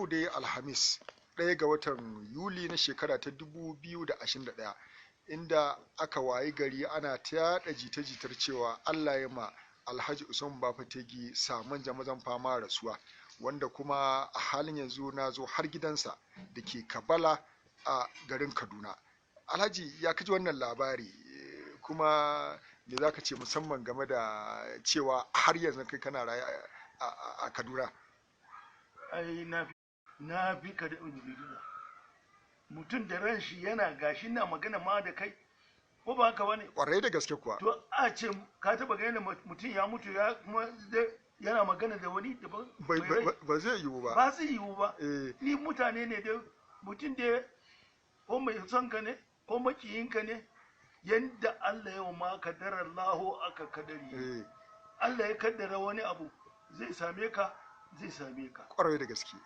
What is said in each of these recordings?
yau dai Alhamis 1 ga watan Yuli na shekara ta 2021, inda aka wayi gari ana ta yada jita-jitar cewa Allah ya ma Alhaji Usman Bafategi Samanja Mazan Fama rasuwa, wanda kuma a halin yanzu na zo har gidansa da ke Kabala a garin Kaduna. Alhaji, ya kaji wannan labari, kuma me za ka ce musamman game da cewa har yanzu kai kana raye a Kaduna? Ai na fi ka da individual mutum da ran shi yana gashi na magana ma da kai, ko ba haka bane? Kwarai da gaske kuwa. To a ce ka taba ganin mutum ya mutu ya kuma yana magana da wani daban? Ba zai yiwu ba. Ba zai yiwu ba. Ni mutane ne da mutum da ko mai son ka ne ko makiyin ka ne, yanda Allah ya ma kaddara Allahu aka kadari. Allah ya kaddara wani abu zai same ka, zai same ka. Kwarai da gaske.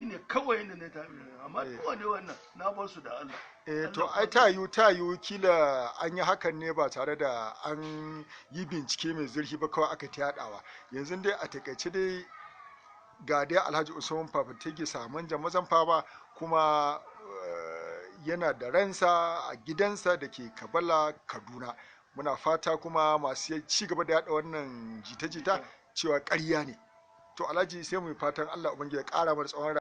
Ne kawai da na tafi, amma kowane wannan na bar su da Allah. To ai ta yiwu kila an yi hakan ne ba tare da an yi bincike mai zurfi ba, kawai aka ta yadawa. Yanzu dai a takaice dai ga dai Alhaji Usman Bafategi Samanja Mazan Fama, kuma yana da ransa a gidansa da ke Kabala, Kaduna. Muna fata kuma masu ci gaba da yada wannan jita-jita cewa ƙarya ne. To Alhaji, sai mu fatan Allah ubangiji ya ƙara mana tsawon